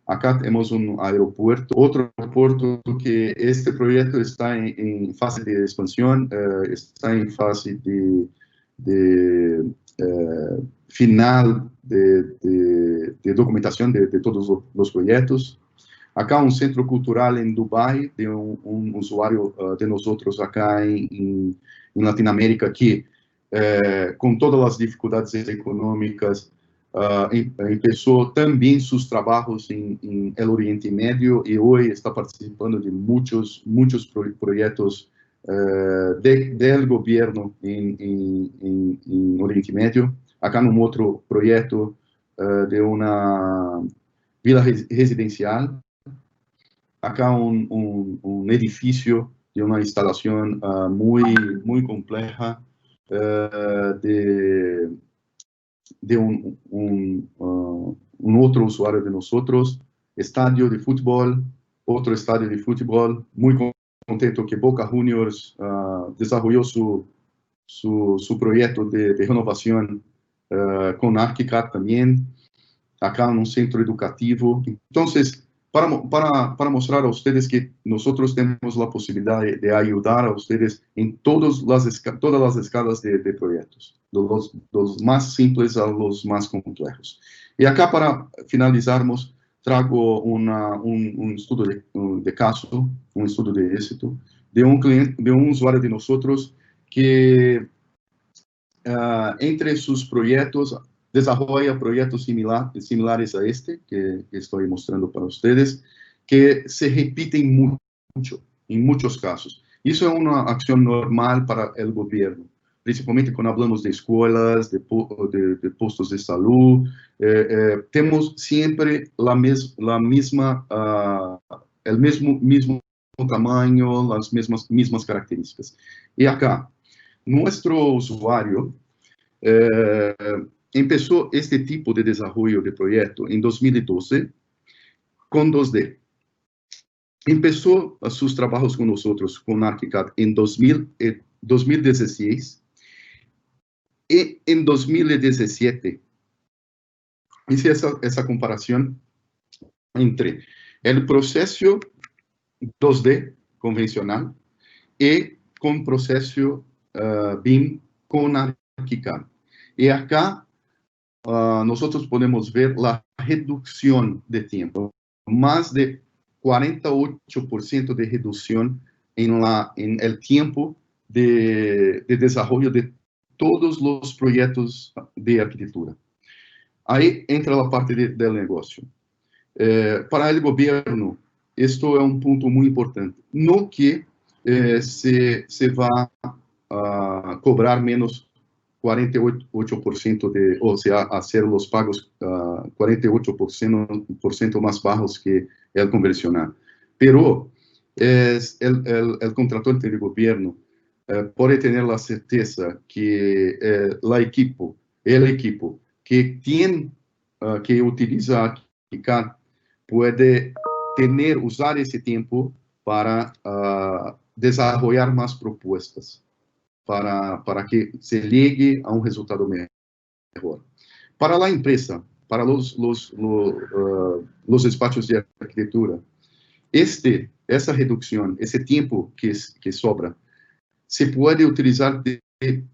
Acá tenemos un aeropuerto, otro aeropuerto que este proyecto está en fase de expansión, está en fase de final de documentación de todos los proyectos. Acá un centro cultural en Dubái de un usuario de nosotros acá en Latinoamérica que, con todas las dificultades económicas, empezó también sus trabajos en el Oriente Medio y hoy está participando de muchos proyectos del gobierno en Oriente Medio. Acá en un otro proyecto de una vila residencial. Acá un edificio de una instalación muy compleja de un otro usuario de nosotros, estadio de fútbol, otro estadio de fútbol, muy contento que Boca Juniors desarrolló su proyecto de renovación con ArchiCAD también, acá en un centro educativo. Entonces, para mostrar a ustedes que nosotros tenemos la posibilidad de ayudar a ustedes en todas las escalas de proyectos, los más simples a los más complejos. Y acá, para finalizarmos, traigo un estudio de caso, un estudio de éxito, de un cliente, de un usuario de nosotros que, entre sus proyectos, desarrolla proyectos similares a este que estoy mostrando para ustedes, que se repiten mucho, en muchos casos. Eso es una acción normal para el gobierno, principalmente cuando hablamos de escuelas, de postos de salud. Tenemos siempre el mismo tamaño, las mismas características. Y acá, nuestro usuario empezó este tipo de desarrollo de proyecto en 2012 con 2D. Empezó sus trabajos con nosotros, con ArchiCAD, en 2016 y en 2017. Hice esa comparación entre el proceso 2D convencional y con proceso BIM con ArchiCAD. Y acá nosotros podemos ver la reducción de tiempo, más de 48% de reducción en el tiempo de desarrollo de todos los proyectos de arquitectura. Ahí entra la parte del negocio. Para el gobierno, esto es un punto muy importante. No que se va a cobrar menos 48% o sea, hacer los pagos 48% más bajos que el convencional. Pero el contratante de gobierno puede tener la certeza que el equipo que tiene que utiliza ArchiCAD puede usar ese tiempo para desarrollar más propuestas, para que se llegue a un resultado mejor. Para la empresa, para los despachos de arquitectura, esa reducción, ese tiempo que sobra, se puede utilizar de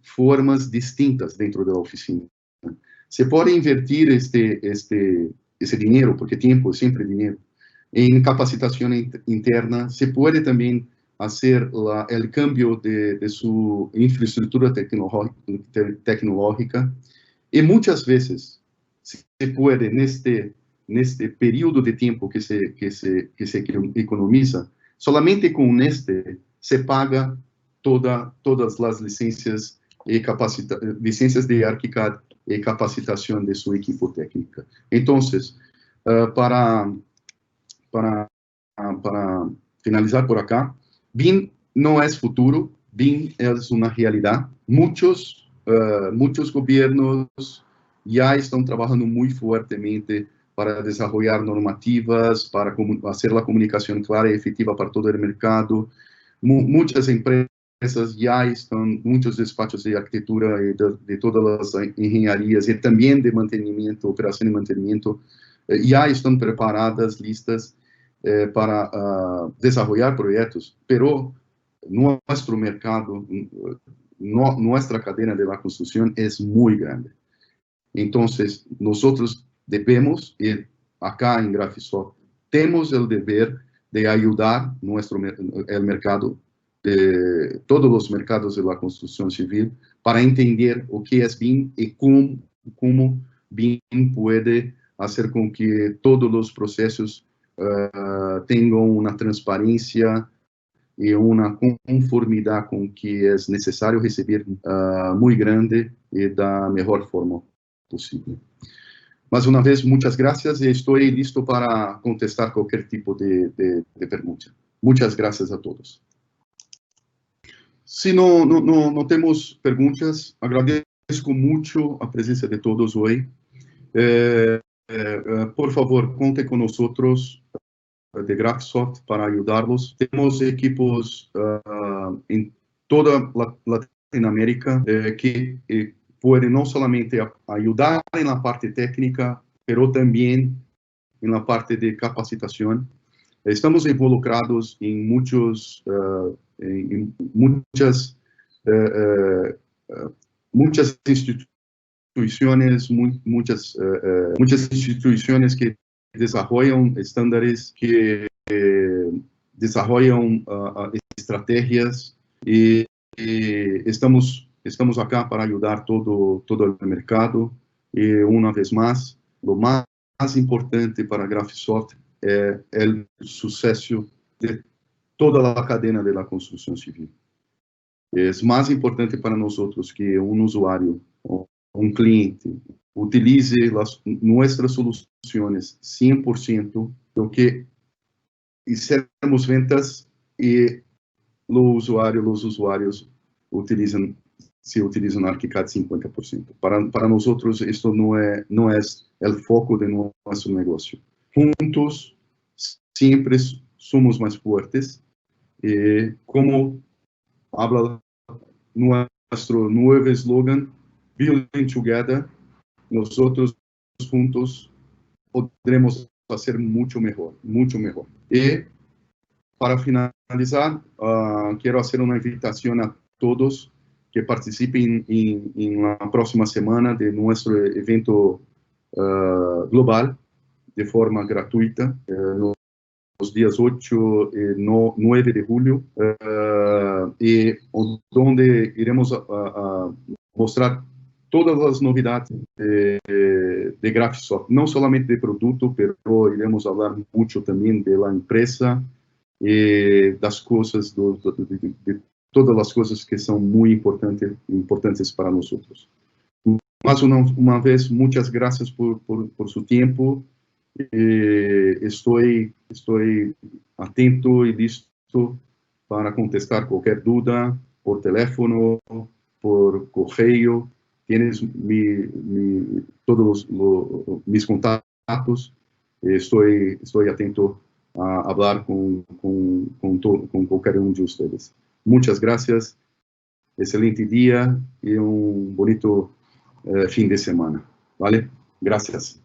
formas distintas dentro de la oficina. Se puede invertir ese dinero, porque tiempo es siempre dinero, en capacitación interna. Se puede también hacer el cambio de su infraestructura tecnológica. Y muchas veces se puede, en este periodo de tiempo que se economiza, solamente con se paga todas las licencias de ArchiCAD y capacitación de su equipo técnico. Entonces, para finalizar por acá, BIM no es futuro, BIM es una realidad. Muchos gobiernos ya están trabajando muy fuertemente para desarrollar normativas, para hacer la comunicación clara y efectiva para todo el mercado. Muchas empresas ya están, muchos despachos de arquitectura y de todas las ingenierías y también de mantenimiento, operación y mantenimiento, ya están preparadas, listas para desarrollar proyectos, pero nuestro mercado, nuestra cadena de la construcción es muy grande. Entonces, nosotros debemos, y acá en Graphisoft, tenemos el deber de ayudar el mercado, todos los mercados de la construcción civil, para entender o que es BIM y cómo BIM puede hacer con que todos los procesos tengan una transparencia y una conformidad con que es necesario recibir muy grande y de la mejor forma posible. Más una vez, muchas gracias y estoy listo para contestar cualquier tipo de pregunta. Muchas gracias a todos. Si no tenemos preguntas, agradezco mucho la presencia de todos hoy. Por favor, conte con nosotros de Graphisoft para ayudarlos. Tenemos equipos en toda Latinoamérica que pueden no solamente ayudar en la parte técnica, pero también en la parte de capacitación. Estamos involucrados en muchas instituciones, muchas instituciones que desarrollan estándares, que desarrollan estrategias y estamos acá para ayudar todo el mercado. Y una vez más, lo más importante para Graphisoft es el suceso de toda la cadena de la construcción civil. Es más importante para nosotros que un usuario o un cliente utilice nuestras soluciones 100%, do que hicimos ventas y los usuarios se utilizan ArchiCAD 50%. Para nosotros esto no es el foco de nuestro negocio. Juntos siempre somos más fuertes. Como habla nuestro nuevo eslogan, Building Together, nosotros juntos podremos hacer mucho mejor, mucho mejor. Y para finalizar, quiero hacer una invitación a todos que participen en la próxima semana de nuestro evento global de forma gratuita, los días 8 y 9 de julio, y donde iremos a mostrar todas las novedades de Graphisoft, no solamente de producto, pero iremos hablar mucho también de la empresa y las cosas, de todas las cosas que son muy importantes para nosotros. Más una vez, muchas gracias por su tiempo. Estoy atento y listo para contestar cualquier duda por teléfono, por correo. Tienes todos mis contactos. Estoy atento a hablar con cualquier uno de ustedes. Muchas gracias. Excelente día y un bonito fin de semana. ¿Vale? Gracias.